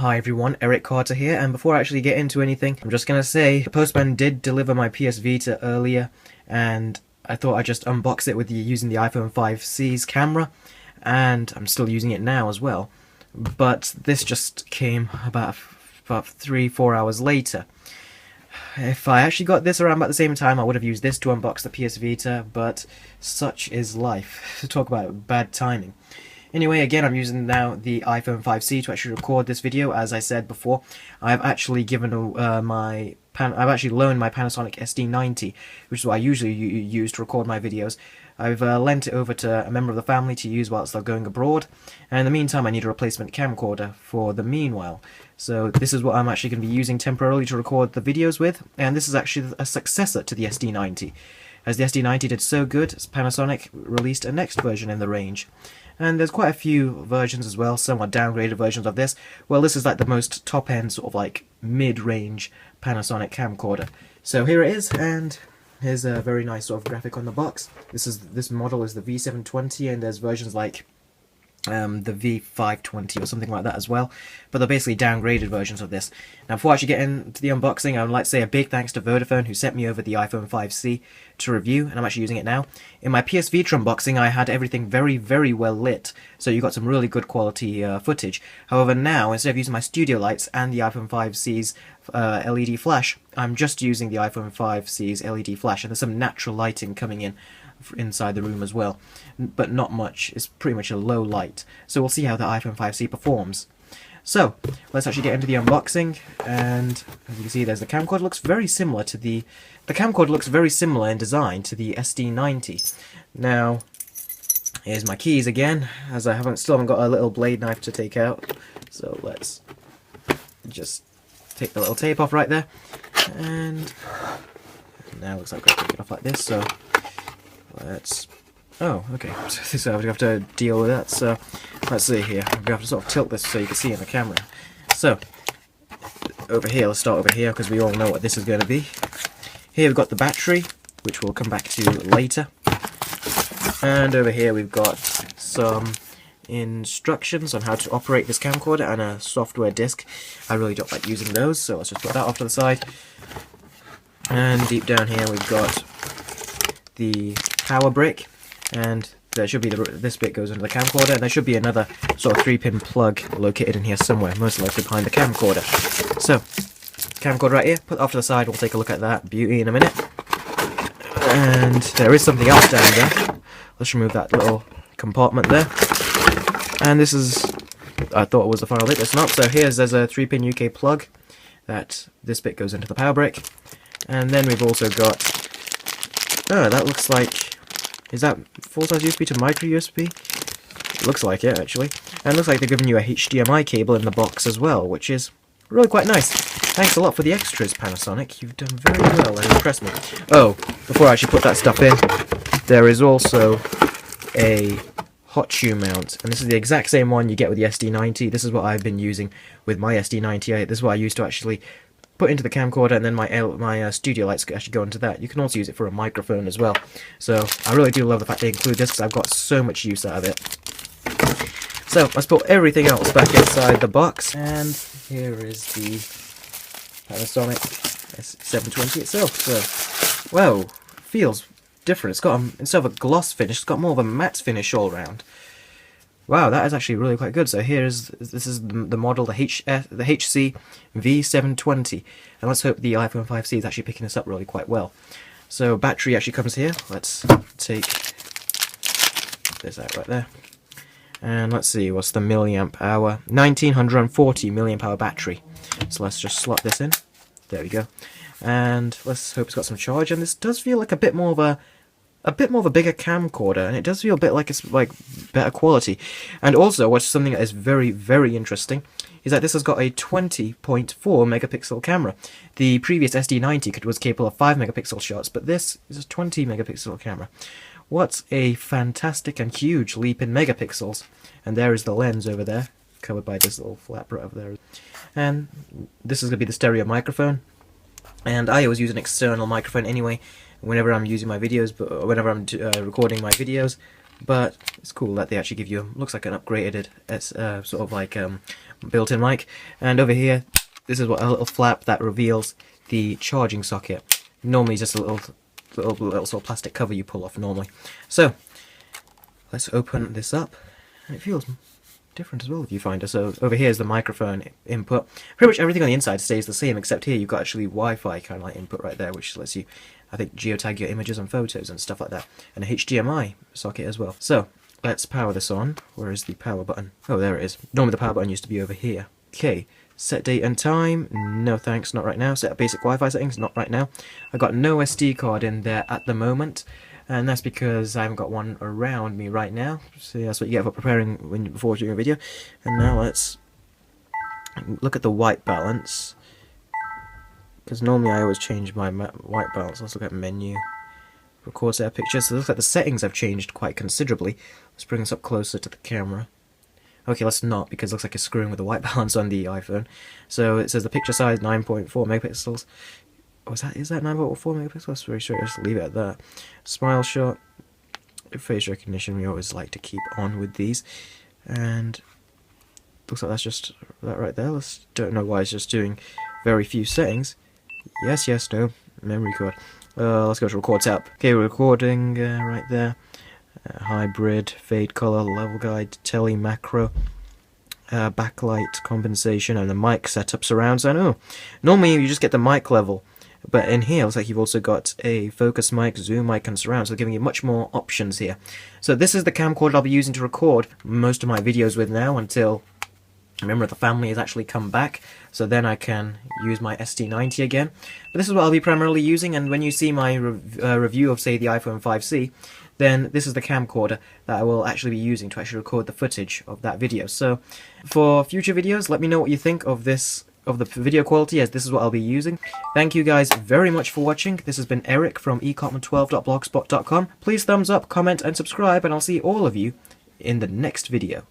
Hi everyone, Eric Carter here, and before I actually get into anything, I'm just gonna say the postman did deliver my PS Vita earlier, and I thought I'd just unbox it with using the iPhone 5C's camera, and I'm still using it now as well. But this just came about 3-4 hours later. If I actually got this around about the same time, I would have used this to unbox the PS Vita, but such is life. Talk about bad timing. Anyway, again, I'm using now the iPhone 5C to actually record this video. As I said before, I've actually given I've actually loaned my Panasonic SD90, which is what I usually use to record my videos. I've lent it over to a member of the family to use whilst they're going abroad, and in the meantime I need a replacement camcorder for the meanwhile. So this is what I'm actually going to be using temporarily to record the videos with, and this is actually a successor to the SD90. As the SD90 did so good, Panasonic released a next version in the range. And there's quite a few versions as well, some are downgraded versions of this. Well, this is like the most top-end, sort of like mid-range Panasonic camcorder. So here it is, and here's a very nice sort of graphic on the box. This model is the V720, and there's versions like the V520 or something like that as well, but they're basically downgraded versions of this. Now, before I actually get into the unboxing, I would like to say a big thanks to Vodafone, who sent me over the iPhone 5C to review, and I'm actually using it now. In my PS Vita unboxing, I had everything very, very well lit, so you got some really good quality footage. However, now, instead of using my studio lights and the iPhone 5C's LED flash, I'm just using the iPhone 5C's LED flash, and there's some natural lighting coming in inside the room as well, but not much. It's pretty much a low light, so we'll see how the iPhone 5C performs. So let's actually get into the unboxing, and as you can see, there's the camcorder. Looks very similar to the camcorder looks very similar in design to the SD90. Now here's my keys again, as I still haven't got a little blade knife to take out, so let's just take the little tape off right there, and now it looks like I've got to take it off like this. So let's... oh, okay, so we have to deal with that, so let's see here. I'm going to have to sort of tilt this so you can see in the camera. So, over here, let's start over here, because we all know what this is going to be. Here we've got the battery, which we'll come back to later. And over here we've got some instructions on how to operate this camcorder and a software disk. I really don't like using those, so let's just put that off to the side. And deep down here we've got the power brick, and there should be this bit goes into the camcorder, and there should be another sort of 3-pin plug located in here somewhere, most likely behind the camcorder. So, camcorder right here, put it off to the side, we'll take a look at that beauty in a minute. And there is something else down there. Let's remove that little compartment there. And this is, I thought it was the final bit, it's not. So there's a 3-pin UK plug, that this bit goes into the power brick. And then we've also got, oh, that looks like, is that full-size USB to micro USB? It looks like it, actually. And it looks like they're giving you a HDMI cable in the box as well, which is really quite nice. Thanks a lot for the extras, Panasonic. You've done very well and impressed me. Oh, before I actually put that stuff in, there is also a hot shoe mount. And this is the exact same one you get with the SD90. This is what I've been using with my SD90. This is what I used to actually put into the camcorder, and then my studio lights could actually go into that. You can also use it for a microphone as well. So I really do love the fact they include this, because I've got so much use out of it. So let's put everything else back inside the box, and here is the Panasonic V720 itself. So, whoa, feels different. It's got instead of a gloss finish, it's got more of a matte finish all around. Wow, that is actually really quite good. So this is the model, the HC V720, and let's hope the iPhone 5C is actually picking this up really quite well. So battery actually comes here. Let's take this out right there, and let's see what's the milliamp hour. 1940 milliamp hour battery. So let's just slot this in. There we go, and let's hope it's got some charge. And this does feel like a bit more of a bigger camcorder, and it does feel a bit like it's like better quality. And also, what's something that is very, very interesting is that this has got a 20.4 megapixel camera. The previous SD90 was capable of 5 megapixel shots, but this is a 20 megapixel camera. What a fantastic and huge leap in megapixels. And there is the lens over there, covered by this little flap right over there. And this is going to be the stereo microphone. And I always use an external microphone anyway, whenever I'm using my videos, but whenever I'm recording my videos. But it's cool that they actually give you, looks like an upgraded sort of like built-in mic, and over here, this is what a little flap that reveals the charging socket. Normally, just a little sort of plastic cover you pull off normally. So let's open this up, and it feels different as well, the viewfinder. So over here is the microphone input. Pretty much everything on the inside stays the same, except here you've got actually Wi-Fi kind of like input right there, which lets you, I think, geotag your images and photos and stuff like that, and a HDMI socket as well. So let's power this on. Where is the power button? Oh, there it is. Normally the power button used to be over here. Okay, set date and time. No thanks, not right now. Set up basic Wi-Fi settings. Not right now. I got no SD card in there at the moment, and that's because I haven't got one around me right now. So that's what you get for preparing before doing a video. And now let's look at the white balance, because normally I always change my white balance. Let's look at menu, record set of pictures. So it looks like the settings have changed quite considerably. Let's bring this up closer to the camera. Okay, let's not, because it looks like it's screwing with the white balance on the iPhone. So it says the picture size 9.4 megapixels. Oh, is that 9.4 megapixels? That's very straight. Just leave it at that. Smile shot, face recognition. We always like to keep on with these, and looks like that's just that right there. Let's don't know why it's just doing very few settings. Yes, yes, no. Memory card. Let's go to record tab. Okay, we're recording right there. Hybrid, fade color, level guide, tele macro, backlight compensation, and the mic setup surround sound. Oh, normally you just get the mic level, but in here it looks like you've also got a focus mic, zoom mic, and surround, so giving you much more options here. So this is the camcorder I'll be using to record most of my videos with now until a member of the family has actually come back, so then I can use my ST90 again. But this is what I'll be primarily using, and when you see my review of, say, the iPhone 5C, then this is the camcorder that I will actually be using to actually record the footage of that video. So for future videos, let me know what you think of this, of the video quality, as this is what I'll be using. Thank you guys very much for watching. This has been Eric from ecotman12.blogspot.com. Please thumbs up, comment, and subscribe, and I'll see all of you in the next video.